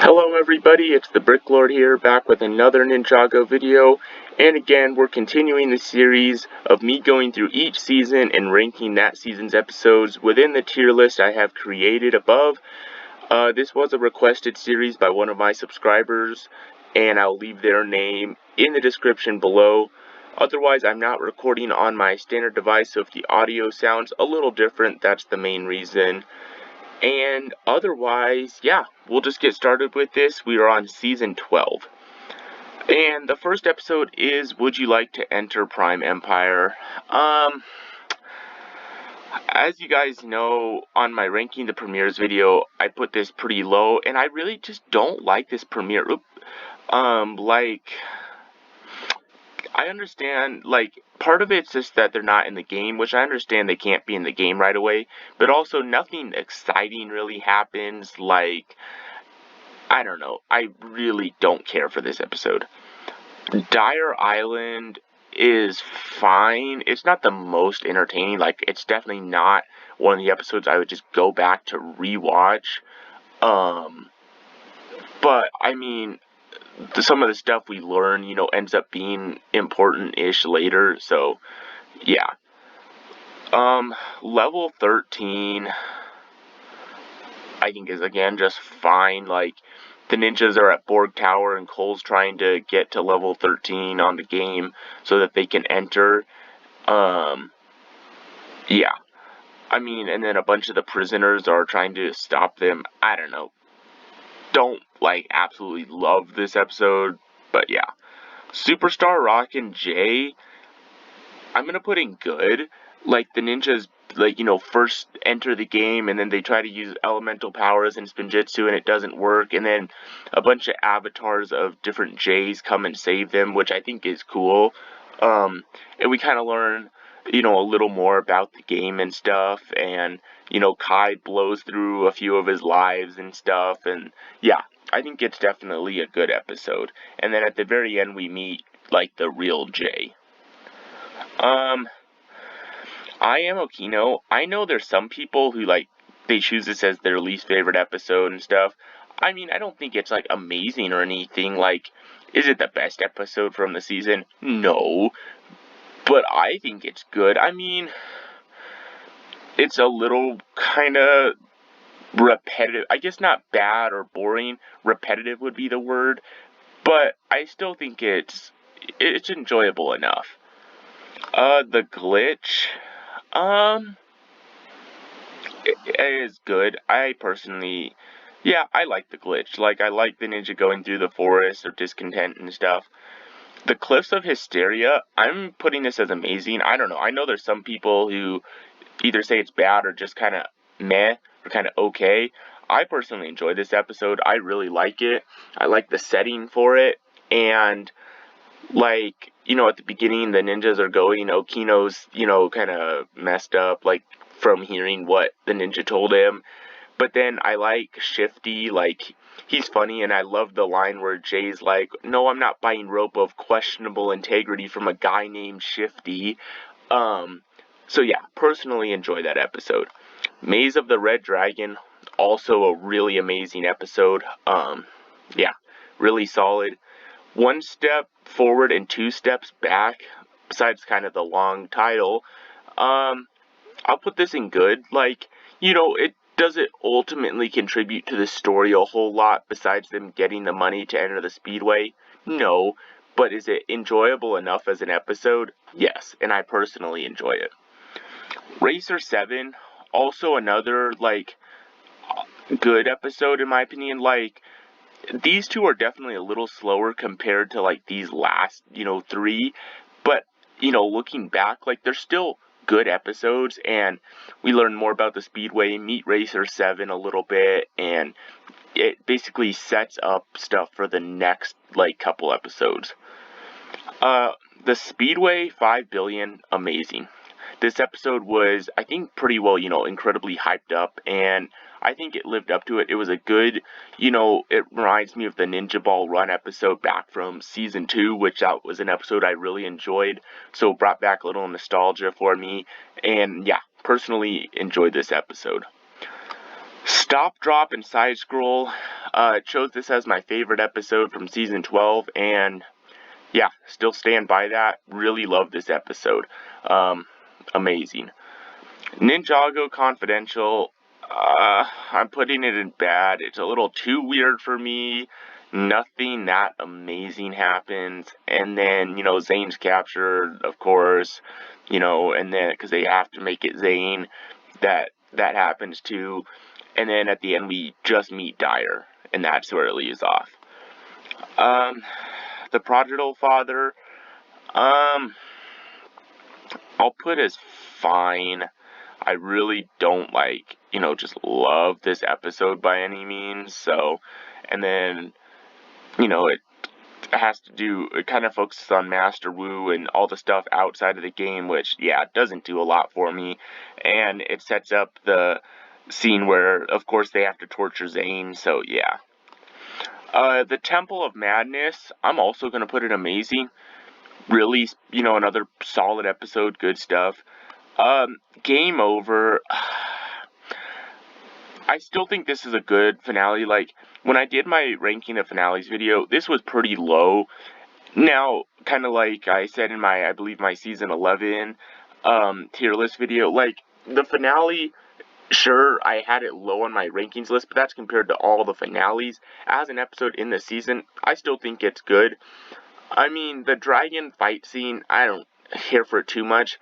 Hello everybody, it's the Bricklord here, back with another Ninjago video, and again, we're continuing the series of me going through each season and ranking that season's episodes within the tier list I have created above. This was a requested series by one of my subscribers, and I'll leave their name in the description below. Otherwise, I'm not recording on my standard device, so if the audio sounds a little different, that's the main reason. And otherwise, yeah, we'll just get started with this. We are on season 12. And the first episode is Would You Like to Enter Prime Empire? As you guys know, on my ranking the premieres video, I put this pretty low, and I really just don't like this premiere. I understand, part of it's just that they're not in the game, which I understand they can't be in the game right away, but also nothing exciting really happens, I don't know, I really don't care for this episode. Dire Island is fine. It's not the most entertaining, it's definitely not one of the episodes I would just go back to rewatch, but, I mean, some of the stuff we learn, ends up being important-ish later, so, yeah. Level 13, I think is, again, just fine, the ninjas are at Borg Tower, and Cole's trying to get to level 13 on the game, so that they can enter, yeah. I mean, and then a bunch of the prisoners are trying to stop them. I don't know. Don't, absolutely love this episode, but yeah. Superstar Rockin Jay, I'm gonna put in good. The ninjas, first enter the game, and then they try to use elemental powers and spinjitzu, and it doesn't work, and then a bunch of avatars of different Jays come and save them, which I think is cool. And we kind of learn, a little more about the game and stuff, and, Kai blows through a few of his lives and stuff, and yeah, I think it's definitely a good episode. And then at the very end, we meet, the real Jay. I Am Okino, I know there's some people who, they choose this as their least favorite episode and stuff. I mean, I don't think it's, amazing or anything. Is it the best episode from the season? No. But I think it's good. I mean, it's a little kind of repetitive. I guess not bad or boring. Repetitive would be the word. But I still think it's enjoyable enough. The glitch, it is good. I personally, yeah, I like the glitch. I like the ninja going through the forest or discontent and stuff. The Cliffs of Hysteria, I'm putting this as amazing. I don't know. I know there's some people who either say it's bad or just kind of meh or kind of okay. I personally enjoy this episode. I really like it. I like the setting for it. And, at the beginning, the ninjas are going, Okino's, kind of messed up, from hearing what the ninja told him. But then I like Shifty, he's funny, and I love the line where Jay's like, no, I'm not buying rope of questionable integrity from a guy named Shifty. So yeah, personally enjoy that episode. Maze of the Red Dragon, also a really amazing episode. Yeah, really solid. One step forward and two steps back, besides kind of the long title. I'll put this in good. It doesn't ultimately contribute to the story a whole lot besides them getting the money to enter the Speedway. No. But is it enjoyable enough as an episode? Yes, and I personally enjoy it. Racer 7, also another, good episode in my opinion. These two are definitely a little slower compared to, these last, three. But, looking back, they're still good episodes, and we learn more about the Speedway, meet Racer 7 a little bit, and it basically sets up stuff for the next, couple episodes. The Speedway 5 billion, amazing. This episode was, I think, pretty well, incredibly hyped up, and I think it lived up to it. It was a good, it reminds me of the Ninja Ball Run episode back from Season 2, which that was an episode I really enjoyed, so it brought back a little nostalgia for me, and yeah, personally enjoyed this episode. Stop, Drop, and Side Scroll. Chose this as my favorite episode from season 12, and yeah, still stand by that. Really love this episode. Amazing. Ninjago Confidential. I'm putting it in bad. It's a little too weird for me. Nothing that amazing happens. And then, Zane's captured, of course. And then, because they have to make it Zane, that happens too. And then at the end, we just meet Dyer. And that's where it leaves off. The Prodigal Father. I'll put as fine. I really don't just love this episode by any means. So, and then, it kind of focuses on Master Wu and all the stuff outside of the game, which, yeah, doesn't do a lot for me. And it sets up the scene where, of course, they have to torture Zane. So, yeah. The Temple of Madness, I'm also going to put it amazing. Really, another solid episode, good stuff. Game Over. I still think this is a good finale. Like, when I did my ranking of finales video, this was pretty low. Now, kind of like I said in I believe my season 11 tier list video, like, the finale, sure, I had it low on my rankings list, but that's compared to all the finales. As an episode in the season, I still think it's good. I mean, the dragon fight scene, I don't care for it too much.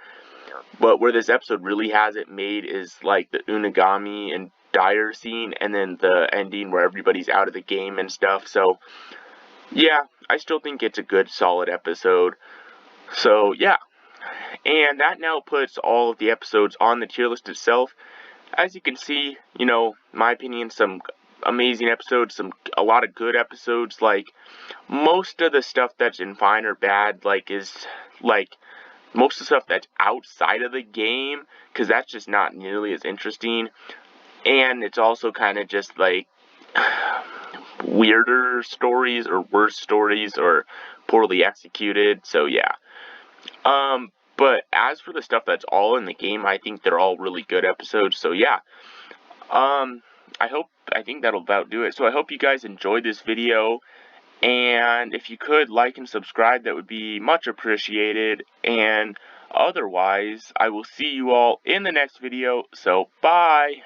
But where this episode really has it made is like the Unagami and Dyer scene, and then the ending where everybody's out of the game and stuff. So, yeah, I still think it's a good, solid episode. So, yeah. And that now puts all of the episodes on the tier list itself. As you can see, my opinion, some amazing episodes, a lot of good episodes. Like, most of the stuff that's in fine or bad, most of the stuff that's outside of the game, because that's just not nearly as interesting. And it's also kind of just weirder stories or worse stories or poorly executed. So yeah. But as for the stuff that's all in the game, I think they're all really good episodes. So yeah. I think that'll about do it. So I hope you guys enjoyed this video. And if you could like and subscribe, that would be much appreciated. And otherwise, I will see you all in the next video. So, bye!